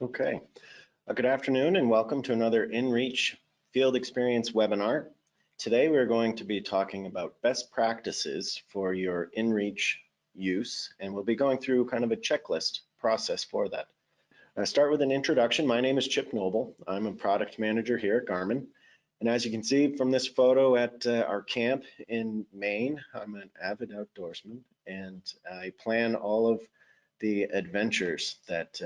Okay, good afternoon and welcome to another inReach Field Experience webinar. Today we're going to be talking about best practices for your inReach use, and we'll be going through kind of a checklist process for that. I'll start with an introduction. My name is Chip Noble. I'm a product manager here at Garmin. And as you can see from this photo at our camp in Maine, I'm an avid outdoorsman and I plan all of the adventures that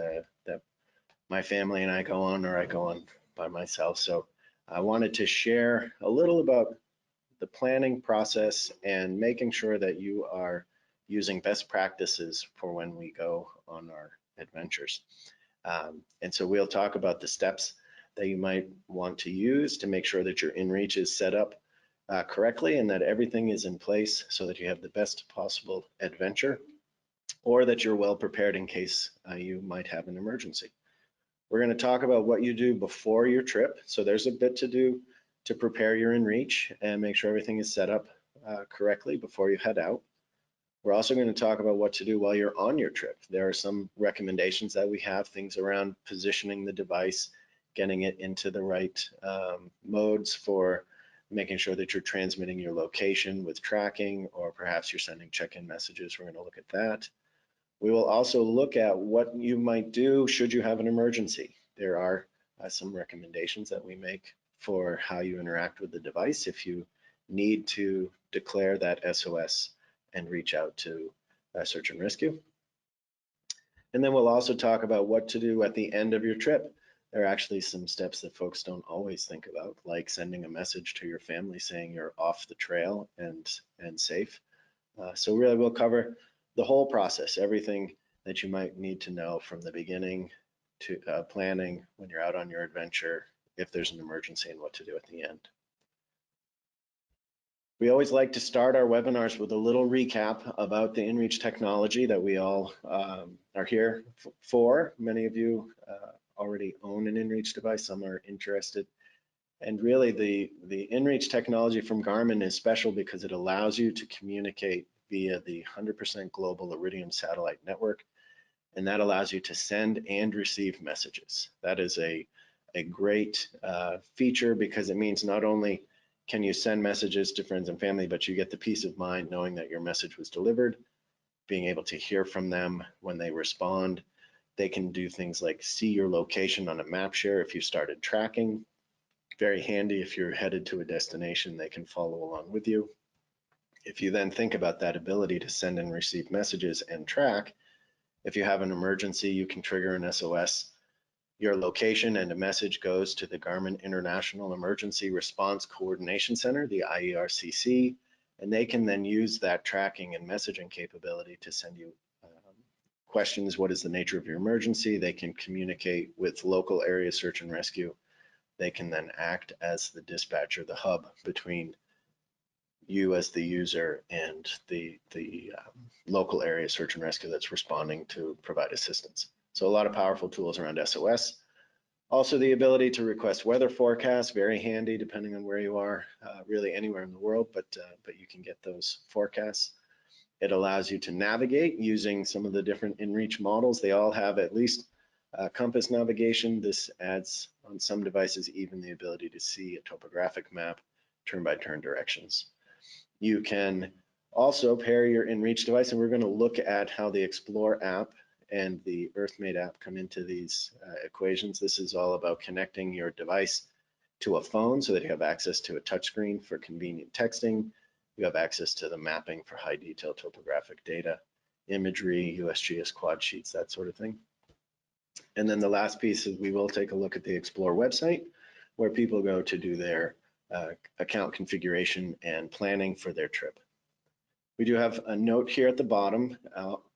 my family and I go on, or I go on by myself. So I wanted to share a little about the planning process and making sure that you are using best practices for when we go on our adventures. And so we'll talk about the steps that you might want to use to make sure that your inReach is set up correctly and that everything is in place so that you have the best possible adventure, or that you're well prepared in case you might have an emergency. We're going to talk about what you do before your trip. So there's a bit to do to prepare your inReach and make sure everything is set up correctly before you head out. We're also going to talk about what to do while you're on your trip. There are some recommendations that we have, things around positioning the device, getting it into the right modes for making sure that you're transmitting your location with tracking, or perhaps you're sending check-in messages. We're going to look at that. We will also look at what you might do should you have an emergency. There are some recommendations that we make for how you interact with the device if you need to declare that SOS and reach out to search and rescue. And then we'll also talk about what to do at the end of your trip. There are actually some steps that folks don't always think about, like sending a message to your family saying you're off the trail and safe. So really we'll cover the whole process, everything that you might need to know from the beginning to planning when you're out on your adventure, if there's an emergency, and what to do at the end. We always like to start our webinars with a little recap about the inReach technology that we all are here for. Many of you already own an inReach device, some are interested. And really the inReach technology from Garmin is special because it allows you to communicate via the 100% global Iridium satellite network, and that allows you to send and receive messages. That is a great feature because it means not only can you send messages to friends and family, but you get the peace of mind knowing that your message was delivered, being able to hear from them when they respond. They can do things like see your location on a map share if you started tracking. Very handy if you're headed to a destination, they can follow along with you. If you then think about that ability to send and receive messages and track, if you have an emergency, you can trigger an SOS. Your location and a message goes to the Garmin International Emergency Response Coordination Center, the IERCC, and they can then use that tracking and messaging capability to send you questions. What is the nature of your emergency? They can communicate with local area search and rescue. They can then act as the dispatcher, the hub between you as the user and the local area search and rescue that's responding to provide assistance. So a lot of powerful tools around SOS. Also the ability to request weather forecasts, very handy depending on where you are, really anywhere in the world, but you can get those forecasts. It allows you to navigate using some of the different inReach models. They all have at least compass navigation. This adds on some devices even the ability to see a topographic map, turn-by-turn directions. You can also pair your inReach device, and we're going to look at how the Explore app and the EarthMate app come into these equations. This is all about connecting your device to a phone so that you have access to a touchscreen for convenient texting. You have access to the mapping for high detail topographic data, imagery, USGS quad sheets, that sort of thing. And then the last piece is we will take a look at the Explore website where people go to do their account configuration and planning for their trip. We do have a note here at the bottom.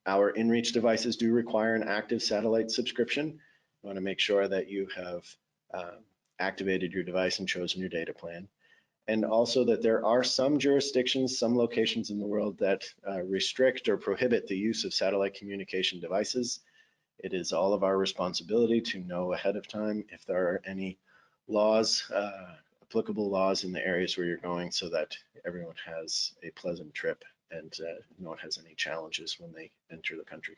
Our inReach devices do require an active satellite subscription. You want to make sure that you have activated your device and chosen your data plan. And also that there are some jurisdictions, some locations in the world that restrict or prohibit the use of satellite communication devices. It is all of our responsibility to know ahead of time if there are any laws, applicable laws in the areas where you're going, so that everyone has a pleasant trip and no one has any challenges when they enter the country.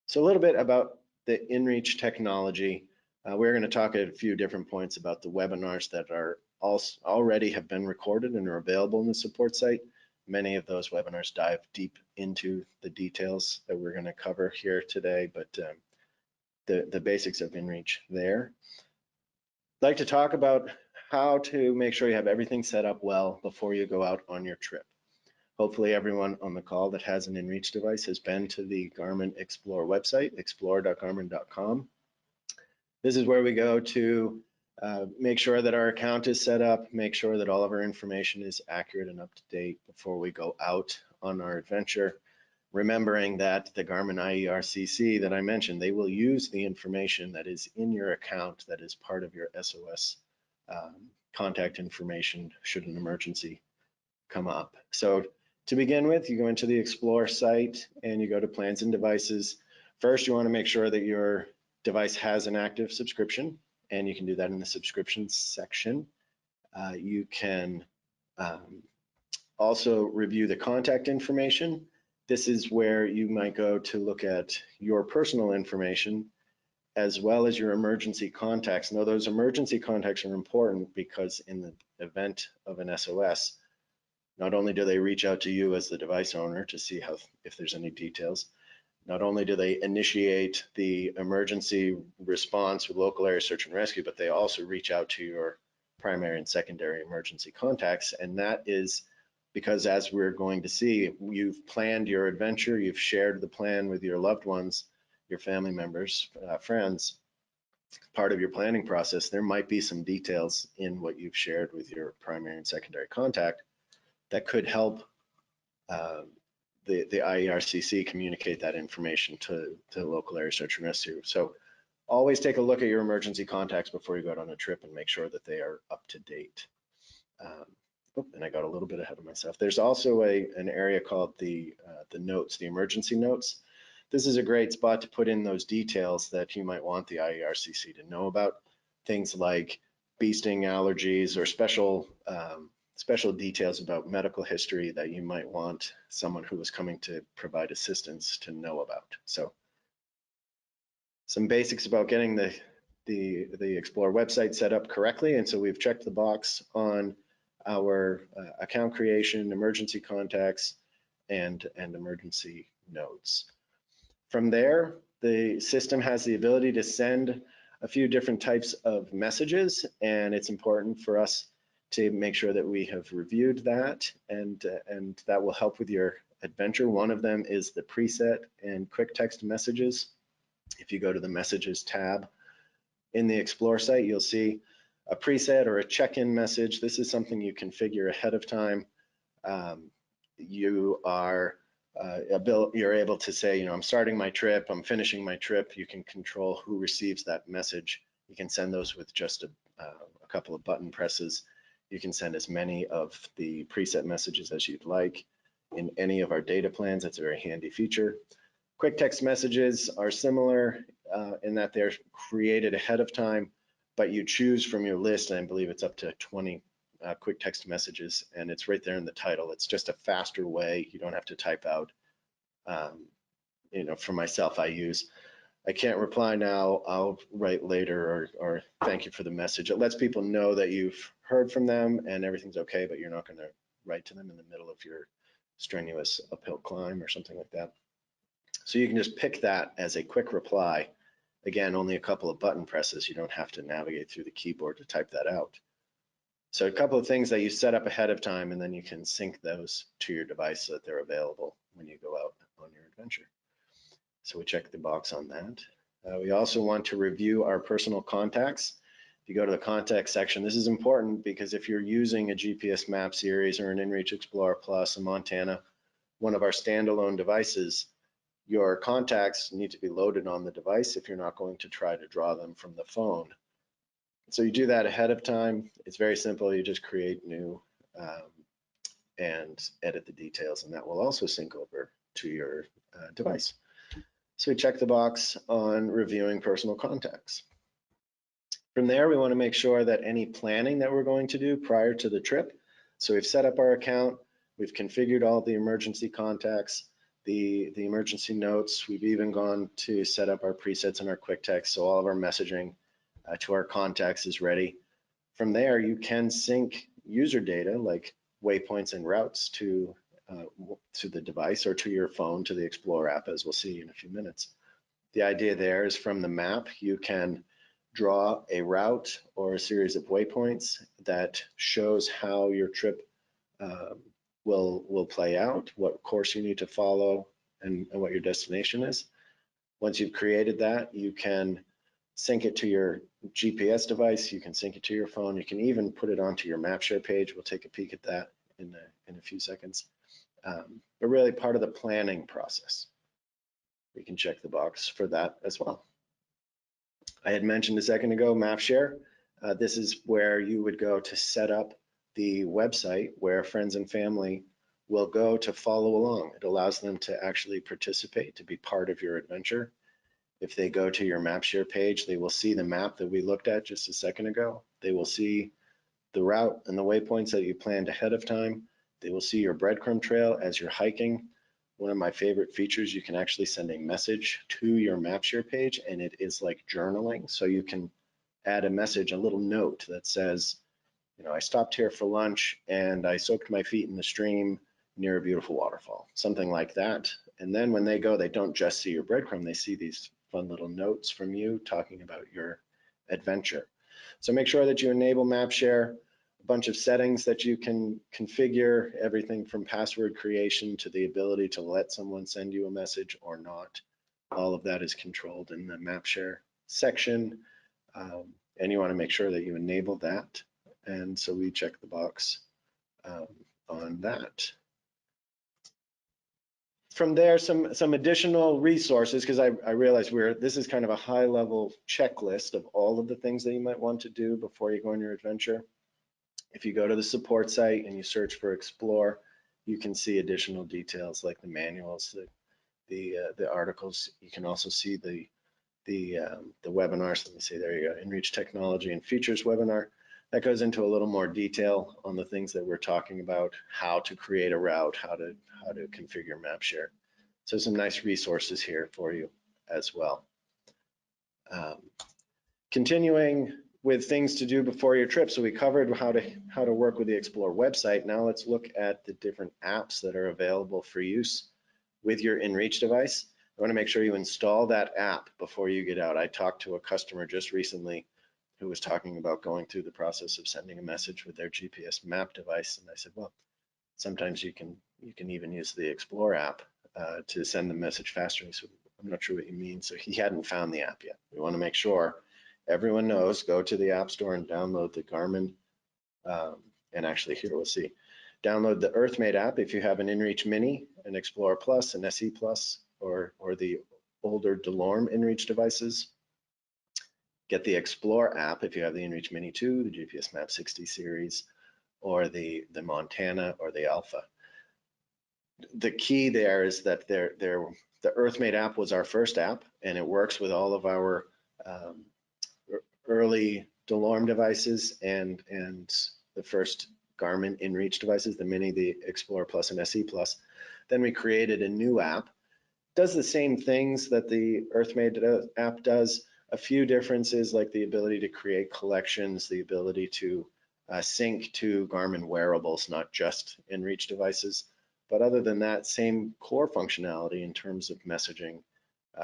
So a little bit about the inReach technology, we're going to talk at a few different points about the webinars that are already have been recorded and are available in the support site. Many of those webinars dive deep into the details that we're going to cover here today, but the basics of inReach there. I'd like to talk about how to make sure you have everything set up well before you go out on your trip. Hopefully everyone on the call that has an inReach device has been to the Garmin Explore website, explore.garmin.com. This is where we go to make sure that our account is set up, make sure that all of our information is accurate and up to date before we go out on our adventure. Remembering that the Garmin IERCC that I mentioned, they will use the information that is in your account that is part of your SOS contact information should an emergency come up. So to begin with, you go into the Explore site and you go to Plans and Devices. First, you want to make sure that your device has an active subscription, and you can do that in the subscriptions section. You can also review the contact information. This is where you might go to look at your personal information as well as your emergency contacts. Now, those emergency contacts are important because in the event of an SOS, not only do they reach out to you as the device owner to see if there's any details, not only do they initiate the emergency response with local area search and rescue, but they also reach out to your primary and secondary emergency contacts. And that is because, as we're going to see, you've planned your adventure, you've shared the plan with your loved ones, your family members, friends. Part of your planning process, there might be some details in what you've shared with your primary and secondary contact that could help the IERCC communicate that information to local area search and rescue. So always take a look at your emergency contacts before you go out on a trip and make sure that they are up to date. And I got a little bit ahead of myself. There's also an area called the notes, the emergency notes. This is a great spot to put in those details that you might want the IERCC to know about. Things like bee sting allergies or special details about medical history that you might want someone who is coming to provide assistance to know about. So some basics about getting the Explore website set up correctly. And so we've checked the box on our account creation, emergency contacts, and emergency notes. From there, the system has the ability to send a few different types of messages, and it's important for us to make sure that we have reviewed that, and that will help with your adventure. One of them is the preset and quick text messages. If you go to the Messages tab in the Explore site, you'll see a preset or a check-in message. This is something you configure ahead of time. You're able to say, I'm starting my trip, I'm finishing my trip. You can control who receives that message. You can send those with just a couple of button presses. You can send as many of the preset messages as you'd like. In any of our data plans, that's a very handy feature. Quick text messages are similar in that they're created ahead of time, but you choose from your list, and I believe it's up to 20 quick text messages, and it's right there in the title. It's just a faster way. You don't have to type out. For myself, I can't reply now, I'll write later, or thank you for the message. It lets people know that you've heard from them and everything's okay, but you're not going to write to them in the middle of your strenuous uphill climb or something like that. So you can just pick that as a quick reply. Again, only a couple of button presses. You don't have to navigate through the keyboard to type that out. So a couple of things that you set up ahead of time, and then you can sync those to your device so that they're available when you go out on your adventure. So we check the box on that. We also want to review our personal contacts. If you go to the contact section, this is important because if you're using a GPS map series or an inReach Explorer Plus, a Montana, one of our standalone devices, your contacts need to be loaded on the device if you're not going to try to draw them from the phone. So you do that ahead of time. It's very simple. You just create new and edit the details, and that will also sync over to your device. So we check the box on reviewing personal contacts. From there, we want to make sure that any planning that we're going to do prior to the trip. So we've set up our account, we've configured all the emergency contacts, the emergency notes. We've even gone to set up our presets and our quick text, so all of our messaging to our contacts is ready. From there, you can sync user data like waypoints and routes to the device or to your phone, to the Explorer app, as we'll see in a few minutes. The idea there is from the map, you can draw a route or a series of waypoints that shows how your trip will play out, what course you need to follow, and what your destination is. Once you've created that, you can sync it to your GPS device, you can sync it to your phone, you can even put it onto your map share page. We'll take a peek at that in a few seconds. But really part of the planning process. We can check the box for that as well. I had mentioned a second ago, map share. This is where you would go to set up the website where friends and family will go to follow along. It allows them to actually participate, to be part of your adventure. If they go to your map share page, they will see the map that we looked at just a second ago. They will see the route and the waypoints that you planned ahead of time. They will see your breadcrumb trail as you're hiking. One of my favorite features, you can actually send a message to your map share page, and it is like journaling. So you can add a message, a little note that says, you know, I stopped here for lunch and I soaked my feet in the stream near a beautiful waterfall, something like that. And then when they go, they don't just see your breadcrumb, they see these fun little notes from you talking about your adventure. So make sure that you enable map share, a bunch of settings that you can configure, everything from password creation to the ability to let someone send you a message or not. All of that is controlled in the map share section. And you want to make sure that you enable that. And so we check the box on that. From there, some additional resources, because I realize this is kind of a high level checklist of all of the things that you might want to do before you go on your adventure. If you go to the support site and you search for Explore, you can see additional details like the manuals, the articles. You can also see the webinars. Let me see, there you go, inReach Technology and Features webinar. That goes into a little more detail on the things that we're talking about, how to create a route, how to configure map share. So some nice resources here for you as well. Continuing with things to do before your trip. So we covered how to work with the Explore website. Now let's look at the different apps that are available for use with your inReach device. I want to make sure you install that app before you get out. I talked to a customer just recently who was talking about going through the process of sending a message with their GPS map device. And I said, well, sometimes you can even use the Explore app to send the message faster. He said, I'm not sure what you mean. So he hadn't found the app yet. We want to make sure everyone knows, go to the App Store and download the Garmin. And actually here we'll see. Download the EarthMate app if you have an inReach Mini, an Explorer Plus, an SE Plus, or the older DeLorme inReach devices. Get the Explore app if you have the inReach Mini 2, the GPS Map 60 series, or the Montana or the Alpha. The key there is that the EarthMate app was our first app, and it works with all of our early DeLorme devices and the first Garmin inReach devices, the Mini, the Explorer Plus, and SE Plus. Then we created a new app. Does the same things that the EarthMate app does. A few differences like the ability to create collections, the ability to sync to Garmin wearables, not just inReach devices. But other than that, same core functionality in terms of messaging,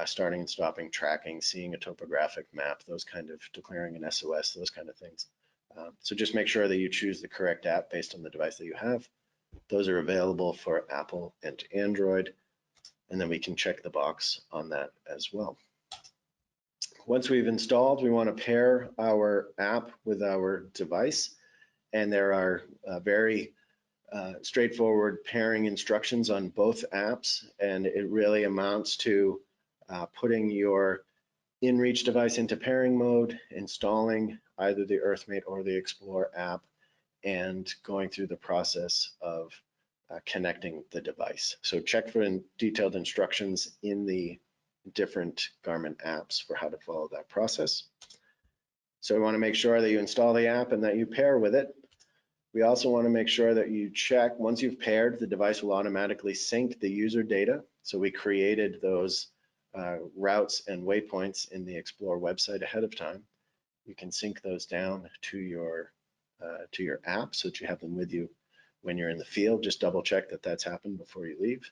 starting and stopping, tracking, seeing a topographic map, those kind of, declaring an SOS, those kind of things. So just make sure that you choose the correct app based on the device that you have. Those are available for Apple and Android, and then we can check the box on that as well. Once we've installed, we want to pair our app with our device, and there are very straightforward pairing instructions on both apps, and it really amounts to putting your inReach device into pairing mode, installing either the EarthMate or the Explore app, and going through the process of connecting the device. So check for detailed instructions in the different Garmin apps for how to follow that process. So we want to make sure that you install the app and that you pair with it. We also want to make sure that you check, once you've paired, the device will automatically sync the user data. So we created those routes and waypoints in the Explore website ahead of time. You can sync those down to your app so that you have them with you when you're in the field. Just double check that that's happened before you leave.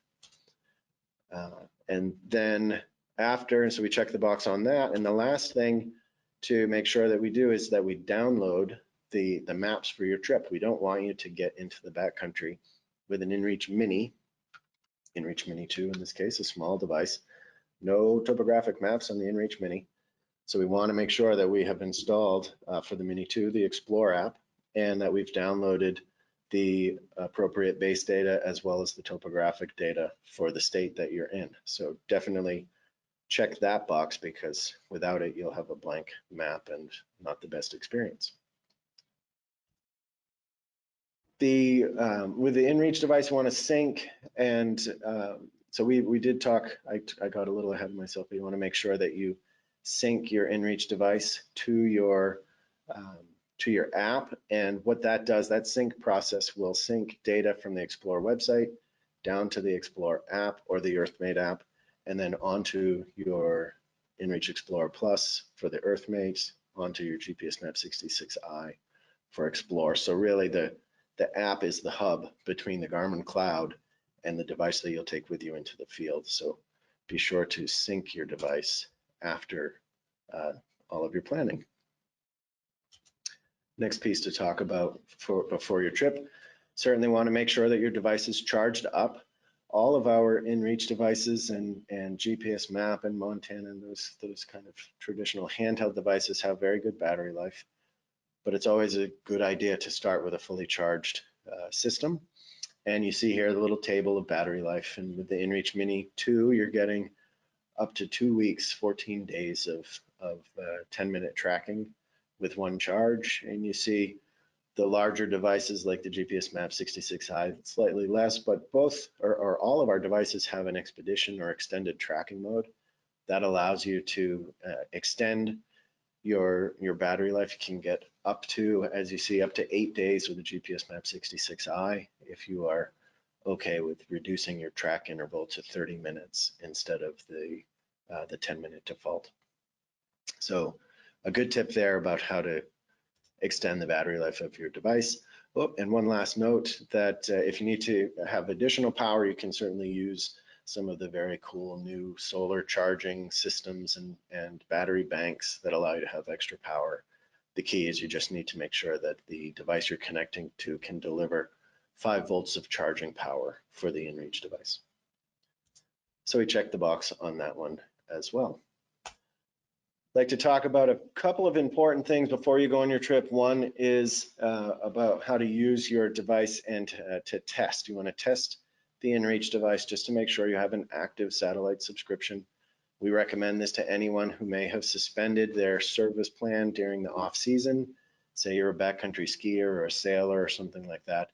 And then after, so we check the box on that. And the last thing to make sure that we do is that we download the maps for your trip. We don't want you to get into the backcountry with an inReach Mini 2 in this case, a small device. No topographic maps on the inReach Mini. So we want to make sure that we have installed for the Mini 2 the Explore app, and that we've downloaded the appropriate base data as well as the topographic data for the state that you're in. So definitely check that box, because without it, you'll have a blank map and not the best experience. With the inReach device, you want to sync, and so we did talk, I got a little ahead of myself, but you want to make sure that you sync your inReach device to your app. And what that does, that sync process will sync data from the Explore website down to the Explore app or the EarthMate app, and then onto your inReach Explorer Plus for the EarthMate, onto your GPS Map 66i for Explore. So really the app is the hub between the Garmin cloud and the device that you'll take with you into the field. So be sure to sync your device after all of your planning. Next piece to talk about before your trip, certainly want to make sure that your device is charged up. All of our inReach devices and GPS Map and Montana and those kind of traditional handheld devices have very good battery life, but it's always a good idea to start with a fully charged system. And you see here the little table of battery life, and with the inReach Mini 2, you're getting up to 2 weeks, 14 days of 10-minute tracking with one charge. And you see the larger devices like the GPS Map 66i, slightly less, but both or all of our devices have an expedition or extended tracking mode that allows you to extend your battery life. You can get up to, as you see, up to 8 days with the GPS Map 66i if you are okay with reducing your track interval to 30 minutes instead of the 10-minute default. So a good tip there about how to extend the battery life of your device. Oh, and one last note that if you need to have additional power, you can certainly use some of the very cool new solar charging systems and battery banks that allow you to have extra power. The key is you just need to make sure that the device you're connecting to can deliver 5 volts of charging power for the inReach device. So we checked the box on that one as well. I'd like to talk about a couple of important things before you go on your trip. One is about how to use your device and to test. You want to test the inReach device just to make sure you have an active satellite subscription. We recommend this to anyone who may have suspended their service plan during the off season. Say you're a backcountry skier or a sailor or something like that.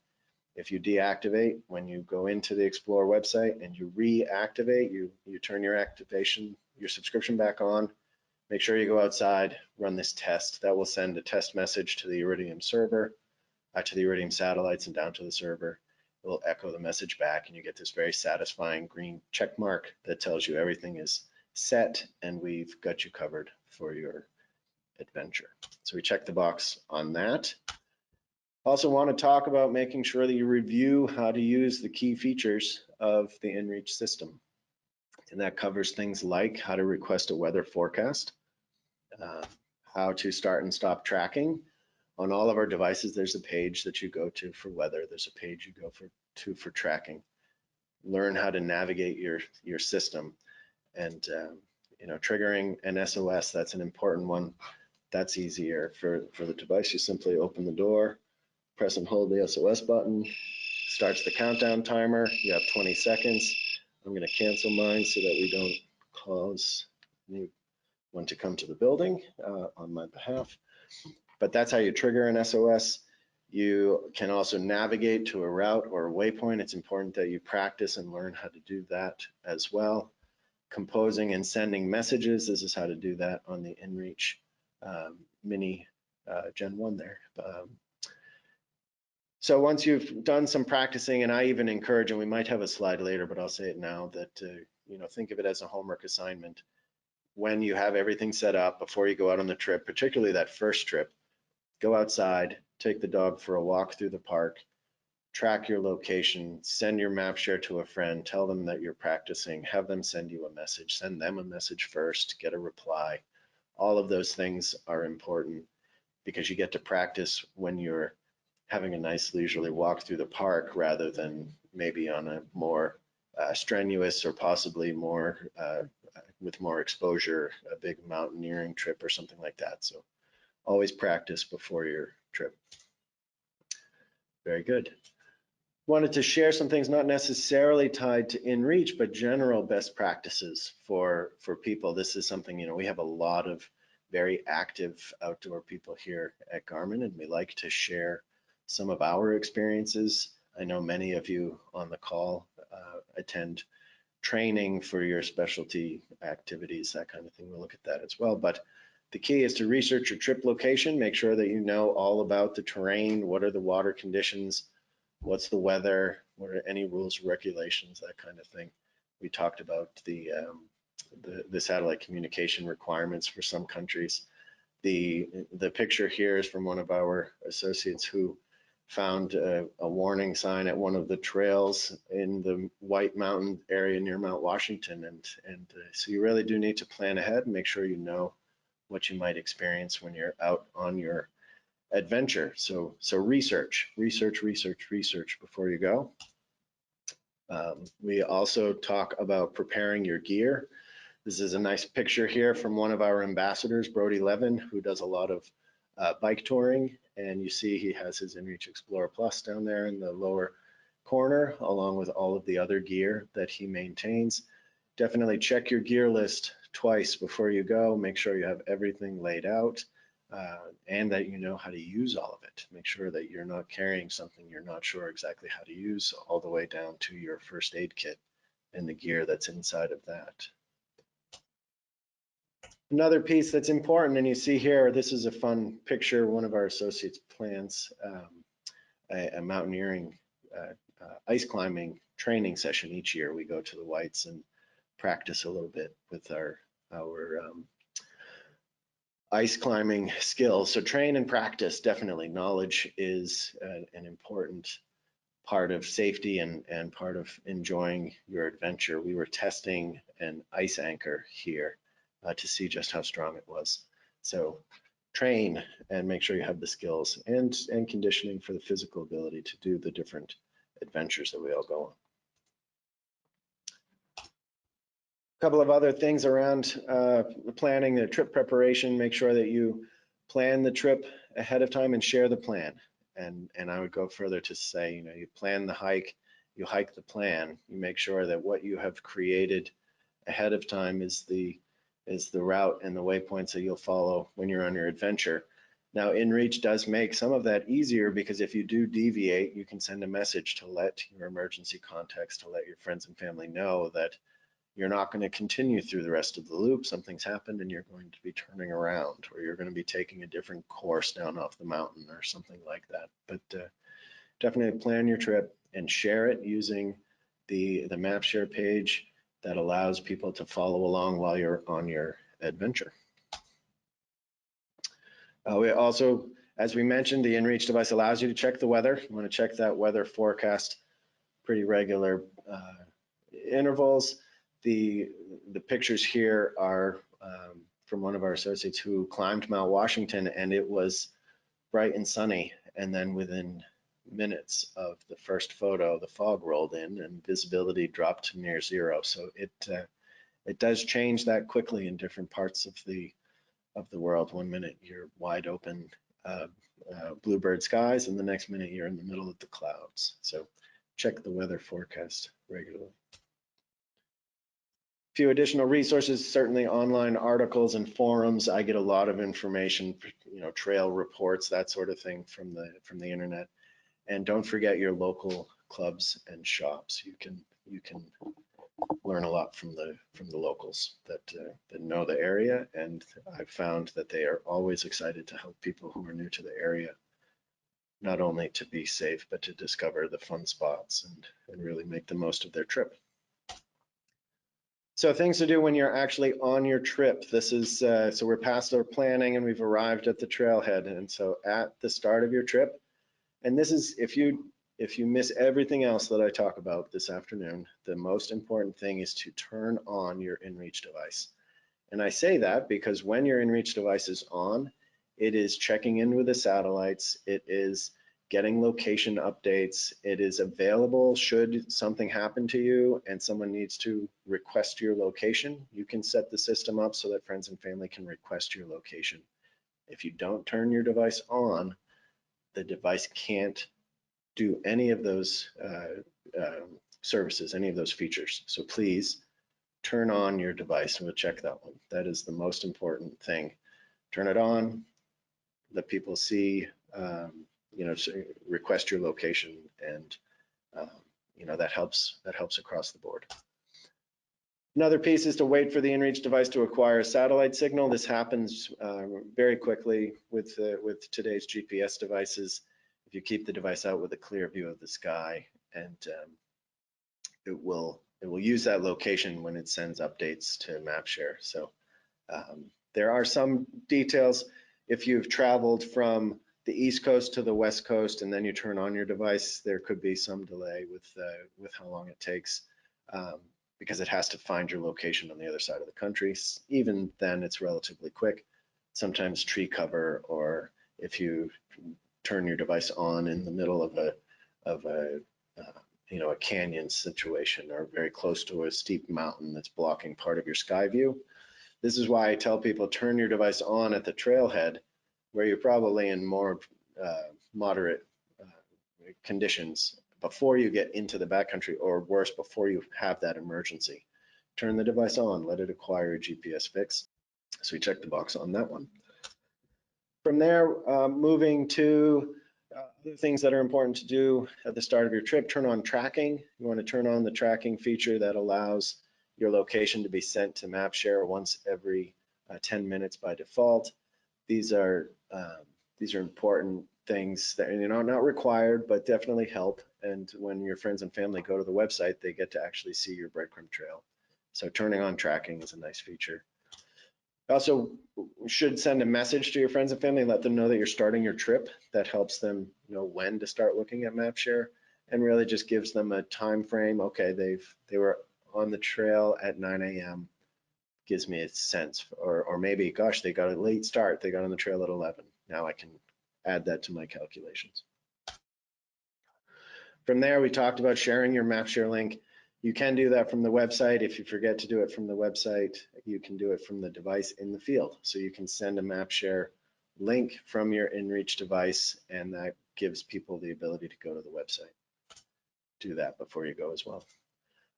If you deactivate, when you go into the Explore website and you reactivate, you turn your subscription back on. Make sure you go outside, run this test. That will send a test message to the Iridium server, to the Iridium satellites and down to the server. It will echo the message back, and you get this very satisfying green check mark that tells you everything is set and we've got you covered for your adventure. So we check the box on that. Also want to talk about making sure that you review how to use the key features of the inReach system. And that covers things like how to request a weather forecast, how to start and stop tracking. On all of our devices, there's a page that you go to for weather. There's a page you go to for tracking. Learn how to navigate your system. And triggering an SOS, that's an important one. That's easier for the device. You simply open the door, press and hold the SOS button, starts the countdown timer. You have 20 seconds. I'm going to cancel mine so that we don't cause anyone to come to the building on my behalf. But that's how you trigger an SOS. You can also navigate to a route or a waypoint. It's important that you practice and learn how to do that as well. Composing and sending messages. This is how to do that on the inReach Mini Gen 1 there. So once you've done some practicing, and I even encourage, and we might have a slide later, but I'll say it now, that think of it as a homework assignment. When you have everything set up before you go out on the trip, particularly that first trip, go outside, take the dog for a walk through the park, track your location, send your map share to a friend, tell them that you're practicing, have them send you a message, send them a message first, get a reply. All of those things are important because you get to practice when you're having a nice leisurely walk through the park rather than maybe on a more strenuous or possibly more with more exposure, a big mountaineering trip or something like that. So always practice before your trip. Very good. Wanted to share some things not necessarily tied to inReach, but general best practices for people. This is something, we have a lot of very active outdoor people here at Garmin, and we like to share some of our experiences. I know many of you on the call attend training for your specialty activities, that kind of thing. We'll look at that as well. But the key is to research your trip location, make sure that you know all about the terrain, what are the water conditions, what's the weather, what are any rules, regulations, that kind of thing. We talked about the satellite communication requirements for some countries. The picture here is from one of our associates who found a warning sign at one of the trails in the White Mountain area near Mount Washington. And so you really do need to plan ahead and make sure you know what you might experience when you're out on your adventure. So research before you go. We also talk about preparing your gear. This is a nice picture here from one of our ambassadors, Brody Levin, who does a lot of bike touring. And you see he has his inReach Explorer Plus down there in the lower corner, along with all of the other gear that he maintains. Definitely check your gear list twice before you go. Make sure you have everything laid out and that you know how to use all of it. Make sure that you're not carrying something you're not sure exactly how to use, all the way down to your first aid kit and the gear that's inside of that. Another piece that's important, and you see here, this is a fun picture. One of our associates plans a mountaineering ice climbing training session each year. We go to the Whites and practice a little bit with our ice climbing skills. So train and practice, definitely. Knowledge is an important part of safety and part of enjoying your adventure. We were testing an ice anchor here to see just how strong it was. So train and make sure you have the skills and conditioning for the physical ability to do the different adventures that we all go on. A couple of other things around planning the trip preparation. Make sure that you plan the trip ahead of time and share the plan. And I would go further to say, you plan the hike, you hike the plan, you make sure that what you have created ahead of time is the route and the waypoints that you'll follow when you're on your adventure. Now, inReach does make some of that easier because if you do deviate, you can send a message to let your emergency contacts, to let your friends and family know that you're not going to continue through the rest of the loop. Something's happened and you're going to be turning around, or you're going to be taking a different course down off the mountain or something like that. But definitely plan your trip and share it using the map share page that allows people to follow along while you're on your adventure. We also, as we mentioned, the inReach device allows you to check the weather. You want to check that weather forecast pretty regular intervals. The pictures here are from one of our associates who climbed Mount Washington, and it was bright and sunny, and then within minutes of the first photo, the fog rolled in and visibility dropped to near zero. So it does change that quickly in different parts of the world. One minute you're wide open bluebird skies, and the next minute you're in the middle of the clouds. So check the weather forecast regularly. A few additional resources, certainly online articles and forums. I get a lot of information, trail reports, that sort of thing from the internet. And don't forget your local clubs and shops. You can learn a lot from the locals that know the area, and I've found that they are always excited to help people who are new to the area not only to be safe, but to discover the fun spots and really make the most of their trip. So things to do when you're actually on your trip. This is, so we're past our planning and we've arrived at the trailhead. And so at the start of your trip, and this is, if you miss everything else that I talk about this afternoon, the most important thing is to turn on your inReach device. And I say that because when your inReach device is on, it is checking in with the satellites, it is getting location updates, it is available should something happen to you and someone needs to request your location. You can set the system up so that friends and family can request your location. If you don't turn your device on, the device can't do any of those services, any of those features. So please turn on your device, and we'll check that one. That is the most important thing. Turn it on, let people see, request your location, and that helps across the board. Another piece is to wait for the inReach device to acquire a satellite signal. This happens very quickly with today's GPS devices. If you keep the device out with a clear view of the sky, and it will use that location when it sends updates to MapShare. So there are some details. If you've traveled from the East Coast to the West Coast and then you turn on your device, there could be some delay with how long it takes, because it has to find your location on the other side of the country. Even then, it's relatively quick. Sometimes tree cover, or if you turn your device on in the middle of a canyon situation, or very close to a steep mountain that's blocking part of your sky view. This is why I tell people, turn your device on at the trailhead, where you're probably in more moderate conditions before you get into the backcountry, or worse, before you have that emergency. Turn the device on, let it acquire a GPS fix. So we check the box on that one. From there, moving to other things that are important to do at the start of your trip, turn on tracking. You want to turn on the tracking feature that allows your location to be sent to MapShare once every 10 minutes by default. These are important things that are not required, but definitely help. And when your friends and family go to the website, they get to actually see your breadcrumb trail. So turning on tracking is a nice feature. Also, should send a message to your friends and family, let them know that you're starting your trip. That helps them know when to start looking at MapShare, and really just gives them a time frame. Okay, they were on the trail at 9 a.m. Gives me a sense, or maybe, gosh, they got a late start. They got on the trail at 11. Now I can add that to my calculations. From there, we talked about sharing your MapShare link. You can do that from the website. If you forget to do it from the website, you can do it from the device in the field. So you can send a MapShare link from your inReach device, and that gives people the ability to go to the website. Do that before you go as well.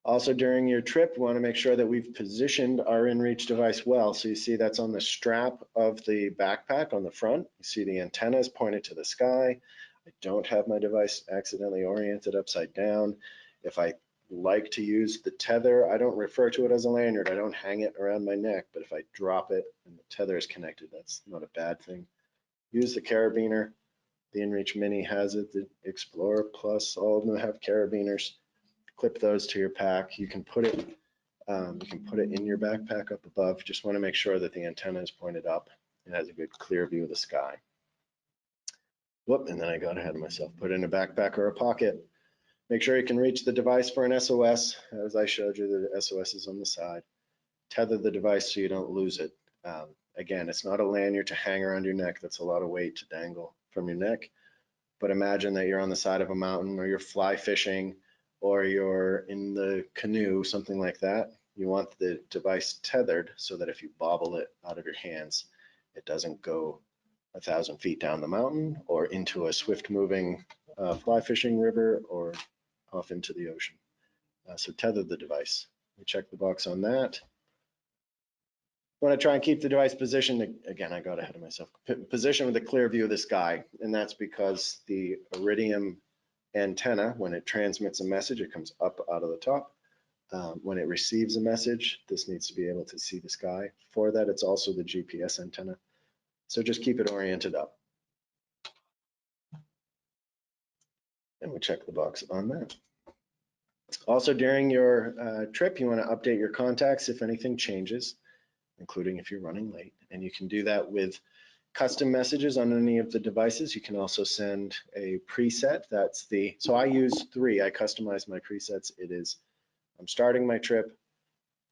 Also, during your trip, we want to make sure that we've positioned our inReach device well. So you see that's on the strap of the backpack on the front. You see the antenna is pointed to the sky. I don't have my device accidentally oriented upside down. If I like to use the tether, I don't refer to it as a lanyard. I don't hang it around my neck, but if I drop it and the tether is connected, that's not a bad thing. Use the carabiner. The inReach Mini has it. The Explorer Plus, all of them have carabiners. Clip those to your pack. You can put it in your backpack up above. Just want to make sure that the antenna is pointed up and has a good clear view of the sky. Whoop, and then I got ahead of myself. Put it in a backpack or a pocket. Make sure you can reach the device for an SOS. As I showed you, the SOS is on the side. Tether the device so you don't lose it. Again, it's not a lanyard to hang around your neck. That's a lot of weight to dangle from your neck. But imagine that you're on the side of a mountain, or you're fly fishing, or you're in the canoe, something like that. You want the device tethered so that if you bobble it out of your hands, it doesn't go 1,000 feet down the mountain or into a swift moving fly fishing river or off into the ocean. So tether the device. We check the box on that. Want to try and keep the device positioned, again, I got ahead of myself, positioned with a clear view of the sky, and that's because the iridium antenna, when it transmits a message, it comes up out of the top. When it receives a message, this needs to be able to see the sky. For that, it's also the GPS antenna. So just keep it oriented up. And we check the box on that. Also, during your trip, you want to update your contacts if anything changes, including if you're running late. And you can do that with custom messages on any of the devices. You can also send a preset. So I use 3. I customize my presets. It is, I'm starting my trip,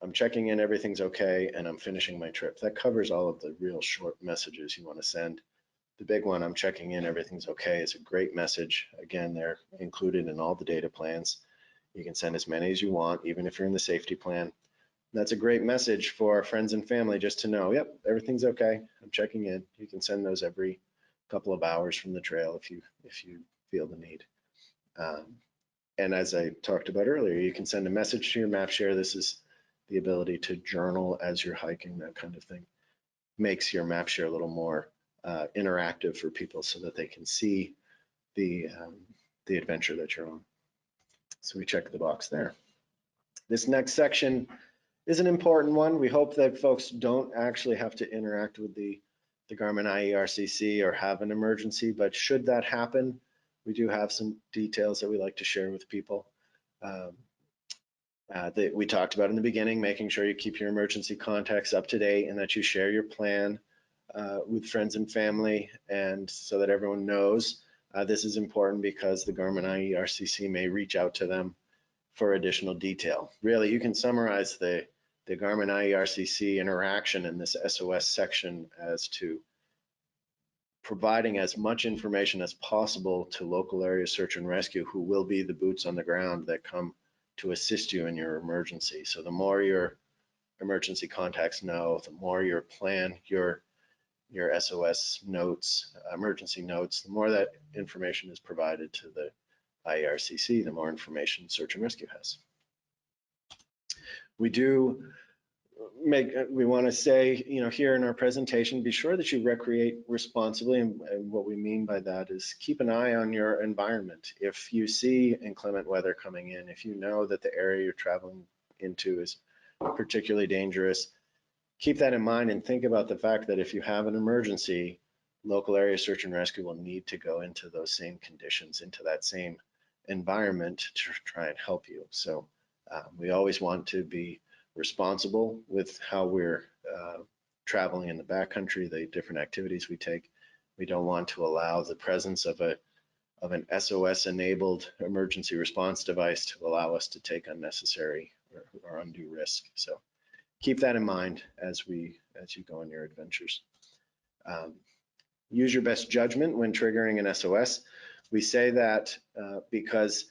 I'm checking in, everything's okay, and I'm finishing my trip. That covers all of the real short messages you want to send. The big one, I'm checking in, everything's okay, is a great message. Again, they're included in all the data plans. You can send as many as you want, even if you're in the safety plan. That's a great message for friends and family just to know, yep, everything's okay, I'm checking in. You can send those every couple of hours from the trail if you feel the need. And as I talked about earlier, you can send a message to your map share. This is the ability to journal as you're hiking, that kind of thing. Makes your map share a little more interactive for people so that they can see the adventure that you're on. So we check the box there. This next section is an important one. We hope that folks don't actually have to interact with the Garmin IERCC or have an emergency, but should that happen, we do have some details that we like to share with people. That we talked about in the beginning, making sure you keep your emergency contacts up to date and that you share your plan with friends and family, and so that everyone knows. This is important because the Garmin IERCC may reach out to them for additional detail. Really, you can summarize the Garmin IERCC interaction in this SOS section as to providing as much information as possible to local area search and rescue, who will be the boots on the ground that come to assist you in your emergency. So the more your emergency contacts know, the more your plan, your SOS notes, emergency notes, the more that information is provided to the IERCC, the more information search and rescue has. We want to say, here in our presentation, be sure that you recreate responsibly. And what we mean by that is keep an eye on your environment. If you see inclement weather coming in, if you know that the area you're traveling into is particularly dangerous, keep that in mind and think about the fact that if you have an emergency, local area search and rescue will need to go into those same conditions, into that same environment to try and help you. So we always want to be responsible with how we're traveling in the backcountry, the different activities we take. We don't want to allow the presence of an SOS-enabled emergency response device to allow us to take unnecessary or undue risk. So keep that in mind as you go on your adventures. Use your best judgment when triggering an SOS. We say that because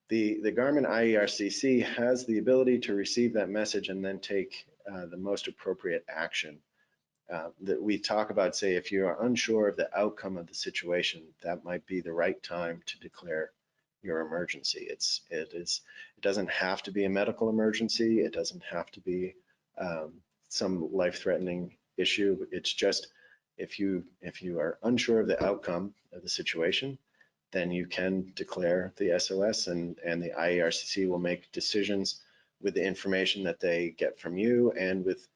the Garmin IERCC has the ability to receive that message and then take the most appropriate action. That we talk about, say, if you are unsure of the outcome of the situation, that might be the right time to declare your emergency. It doesn't have to be a medical emergency. It doesn't have to be some life-threatening issue. It's just if you are unsure of the outcome of the situation, then you can declare the SOS, and the IERCC will make decisions with the information that they get from you and with,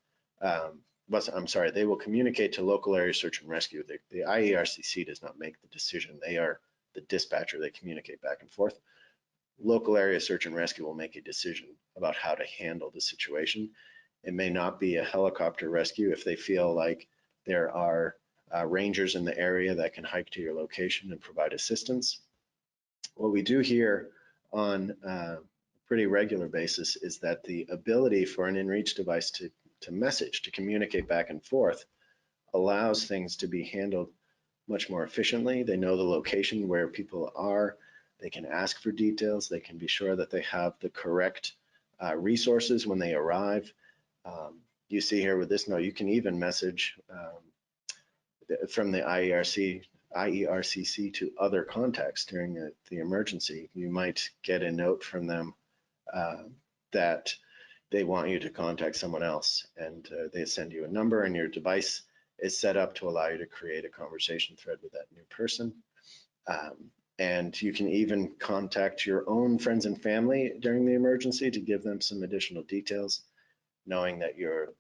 they will communicate to local area search and rescue. The IERCC does not make the decision. They are the dispatcher. They communicate back and forth. Local area search and rescue will make a decision about how to handle the situation. It may not be a helicopter rescue if they feel like there are rangers in the area that can hike to your location and provide assistance. What we do here on a pretty regular basis is that the ability for an inReach device to message, to communicate back and forth, allows things to be handled much more efficiently. They know the location where people are. They can ask for details. They can be sure that they have the correct resources when they arrive. You see here with this note, you can even message from the IERCC to other contacts during the emergency. You might get a note from them that they want you to contact someone else, and they send you a number, and your device is set up to allow you to create a conversation thread with that new person. And you can even contact your own friends and family during the emergency to give them some additional details, knowing that your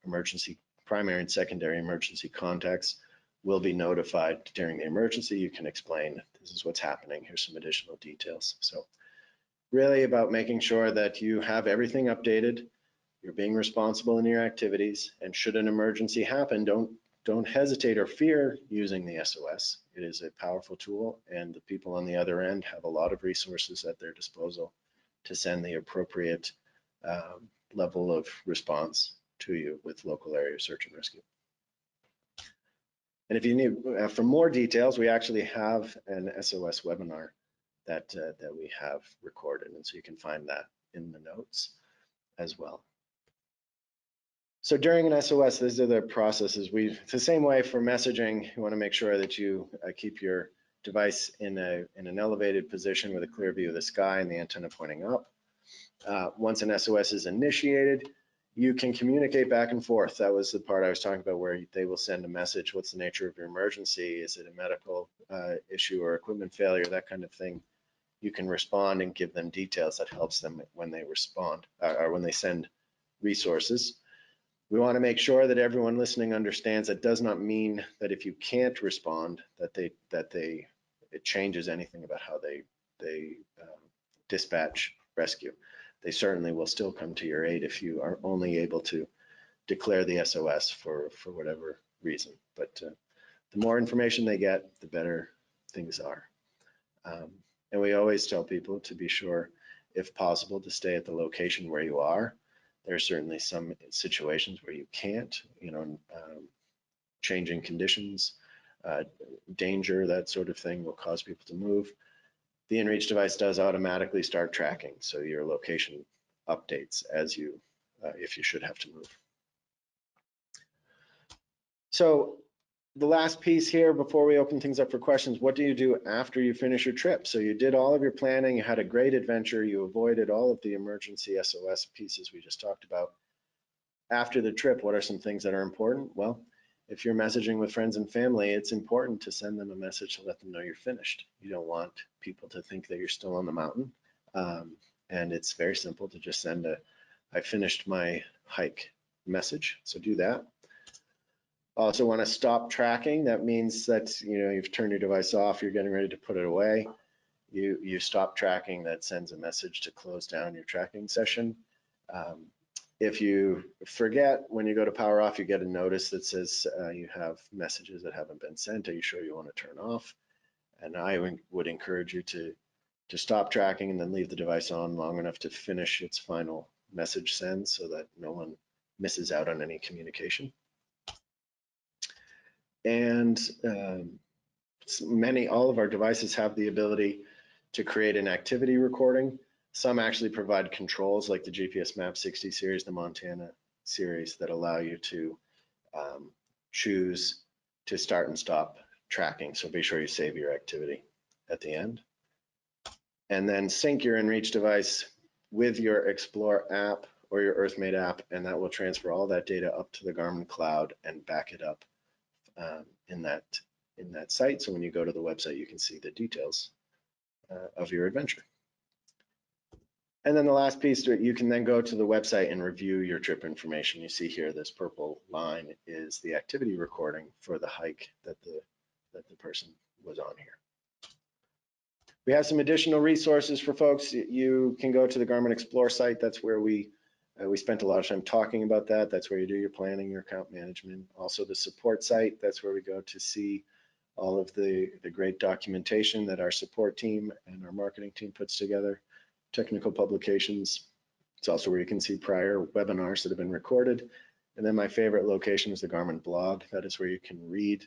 emergency primary and secondary emergency contacts will be notified during the emergency. You can explain, this is what's happening, here's some additional details. So really about making sure that you have everything updated, you're being responsible in your activities, and should an emergency happen, don't hesitate or fear using the SOS. It is a powerful tool, and the people on the other end have a lot of resources at their disposal to send the appropriate level of response to you with local area search and rescue. And if you need, for more details, we actually have an SOS webinar that we have recorded, and so you can find that in the notes as well. So during an SOS, these are the processes. It's the same way for messaging. You want to make sure that you keep your device in an elevated position with a clear view of the sky and the antenna pointing up. Once an SOS is initiated, you can communicate back and forth. That was the part I was talking about, where they will send a message. What's the nature of your emergency? Is it a medical issue or equipment failure? That kind of thing. You can respond and give them details that helps them when they respond or when they send resources. We want to make sure that everyone listening understands that does not mean that if you can't respond, that it changes anything about how they dispatch rescue. They certainly will still come to your aid if you are only able to declare the SOS for whatever reason. But the more information they get, the better things are. And we always tell people to be sure, if possible, to stay at the location where you are. There are certainly some situations where you can't, changing conditions, danger, that sort of thing will cause people to move. The inReach device does automatically start tracking, so your location updates as you, if you should have to move. So the last piece here before we open things up for questions, what do you do after you finish your trip? So you did all of your planning, you had a great adventure, you avoided all of the emergency SOS pieces we just talked about. After the trip, what are some things that are important? Well, if you're messaging with friends and family, it's important to send them a message to let them know you're finished. You don't want people to think that you're still on the mountain. And it's very simple to just send I finished my hike message. So do that. Also want to stop tracking. That means that you've turned your device off, you're getting ready to put it away. You stop tracking, that sends a message to close down your tracking session. If you forget, when you go to power off, you get a notice that says you have messages that haven't been sent. Are you sure you want to turn off? And I would encourage you to stop tracking and then leave the device on long enough to finish its final message send so that no one misses out on any communication. And all of our devices have the ability to create an activity recording. Some actually provide controls like the GPS Map 60 series, the Montana series, that allow you to choose to start and stop tracking. So be sure you save your activity at the end. And then sync your inReach device with your Explore app or your EarthMate app, and that will transfer all that data up to the Garmin cloud and back it up in that site. So when you go to the website, you can see the details of your adventure. And then the last piece, you can then go to the website and review your trip information. You see here, this purple line is the activity recording for the hike that the person was on here. We have some additional resources for folks. You can go to the Garmin Explore site. That's where we spent a lot of time talking about that. That's where you do your planning, your account management. Also the support site, that's where we go to see all of the great documentation that our support team and our marketing team puts together. Technical publications. It's also where you can see prior webinars that have been recorded. And then my favorite location is the Garmin blog. That is where you can read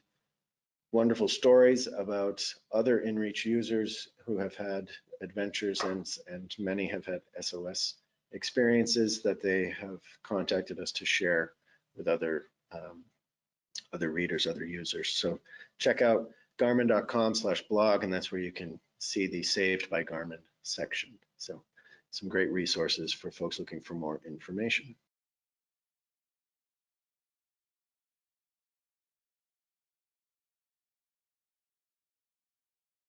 wonderful stories about other inReach users who have had adventures, and many have had SOS experiences that they have contacted us to share with other readers, other users. So check out garmin.com/blog, and that's where you can see the Saved by Garmin section. So some great resources for folks looking for more information.